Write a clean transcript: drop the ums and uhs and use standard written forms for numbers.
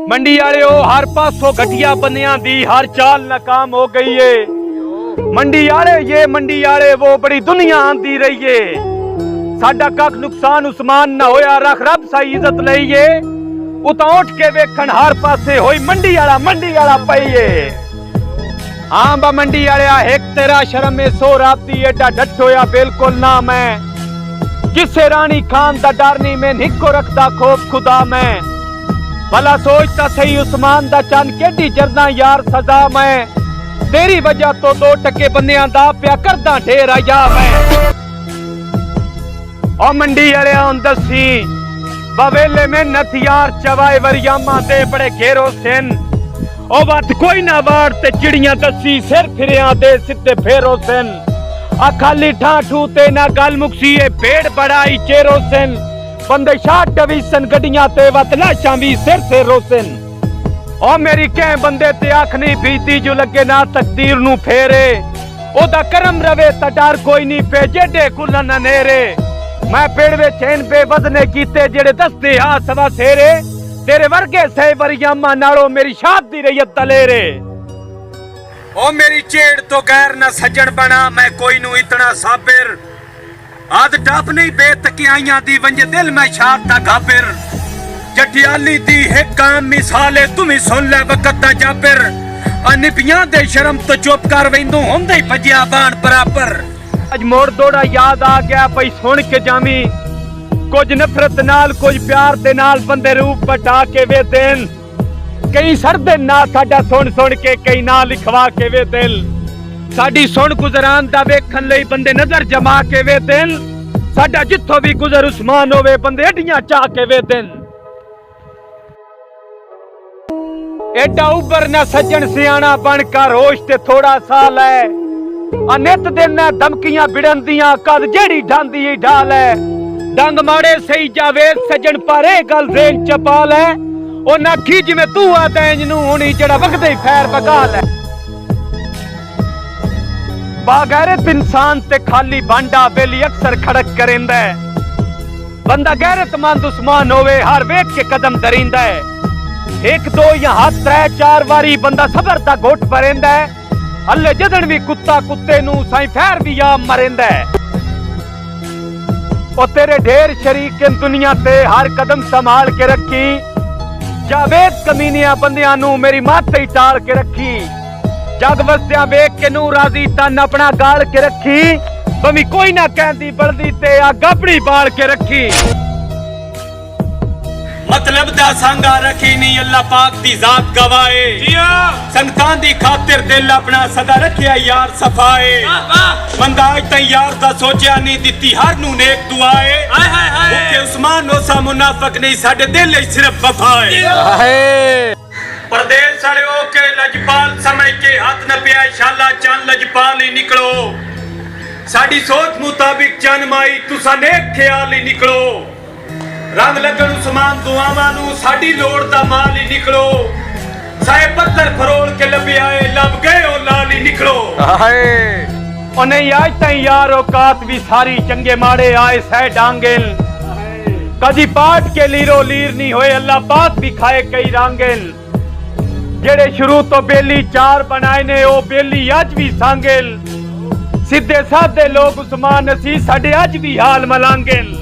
मंडी वाले हर पासों घटिया बंदियां दी हर चाल नाकाम हो गई है। मंडी वाले वो बड़ी दुनिया आंदी रही है। साडा कख नुकसान उस्मान ना होया, रख रब सही इज्जत लईए। उता उठ के वेखण हर पासे होई मंडी वाला पईए। हाँ बा मंडी वाले एक तेरा शर्म में सो राती एडा डट होया बिल्कुल ना। मैं किसे रानी खान दा डर नहीं, मैं निको रखदा खोफ खुदा में। भला सोचता सही उस्मान दा चंद केडी जरना यार सजा मैं। तेरी वजह तो 2 टके बंदियां दा प्या करदा ढेर आया मैं। ओ मंडी वाले दसी बवेले में नथियार चवाए वरियामा दे बड़े घेरो सिन। ओ बात कोई ना वार ते चिड़ियां दसी सिर फिरिया दे सिद्धे फेरो सिन। आ खाली ठाठू ते ना गल मुक्सी भेड़ बड़ाई चेरो सिन। बंदे शाट डवीसन गड्डियां ते वत लाशां भी सिर से रोसन। ओ मेरी कह बंदे ते अख नहीं बीती जो लगे ना तकदीर नु फेरे। ओदा करम रवे ता डर कोई नहीं पे जेडे कुलन नेरे। मैं पेड़ वे चैन पे वजने कीते जेड़े दसते हा सवा सेरे। तेरे वर्गे सही वरियामा नालों मेरी शादी रैयत तलेरे। ओ मेरी चेड़ तो गैर ना सजन बना, मैं कोई नु इतना साबिर। आद टप नहीं बेतकियां दी वंजे दिल में शारता घाबिर। जटियाली दी है काम मिसाले तुम सुन ले वक्त दा जाबिर। अनिपियां दे शर्म तो चुप कर वेंदू होंदे ही भजिया बाण बराबर। अज मोड़ दौड़ा याद आ गया पई सुन के जामी। कुछ नफरत नाल कुछ प्यार दे नाल बंदे रूप बटा के वे दिन। कई सरदे ना साडा सुन के कई ना लिखवा के वे दिल। साडी सुन गुजरान दा वेखण लई बंदे नजर जमा के वे दिन। साडा जिथों भी गुजर उस्मान होवे बंदे अड्डियां चा के वे दिन। एडा उबर ना सज्जन सियाना बनकर होश ते थोड़ा साल है। अनित दिन धमकियां बिड़न दियां कद जेड़ी ढांदी ही ढाल है। डंग माड़े सही जावे सज्जन पर ए गल जेन चपाल है। ओ ना खी जिवें तू आ दैंज नू हुणी जेड़ा वगदे फैर बगाल है। बागैरत इंसान ते खाली बांडा बेली अक्सर खड़क करेंदा है। बंदा गैरतमंद उस्मान होवे हर वेख के कदम धरिंदा है। 1 2 या हाथ 3 4 वारी बंदा सबर दा घोट भरेंदा है। हल्ले जदन भी कुत्ता कुत्ते नू साई फैर भी या मरेंदा है। ओ तेरे ढेर शरीक दुनिया ते हर कदम संभाल के रखी। जावेद कमीनिया बंदियां नू मेरी माथे ही टाल के रखी। जग वस्तिया वेख के नू राजी तन अपना गाल के रखी। बमी कोई ना कहती बलदी ते अग अपनी बाल के रखी। मतलब दा संगा रखी नहीं अल्लाह पाक दी जात गवाए। संगतान दी खातिर दिल अपना सदा रखिया यार सफाए। बंदा आज तक यार दा सोचा नहीं दिती हर नू नेक दुआए। भुखे उस्मान ओसा मुनाफिक नहीं साडे दिल सिर्फ वफाए। परदेश सड़ियो के लजपाल समय के हाथ न पिया शाला चंद लजपाल ही निकलो। साडी सोच मुताबिक चन माई तुसा नेक ख्याल ही निकलो। रंग लगन उस्मान दुआवां नू साडी लोड़ दा माल ही निकलो। साए पत्थर फरोल के लबियाए लब गए ओ लाल ही निकलो। ओ नहीं आज तई यार औकात भी सारी चंगे माड़े आए सह डांगेल। कदी पाट के लीरो लीर नहीं होए अल्लाह पाक भी खाए कई रांगेल। जेड़े शुरू तो बेली 4 बनाए ने ओ बेली अज भी सांगेल। सीधे साधे लोग उस्मान नसी साडे अज भी हाल मलांगेल।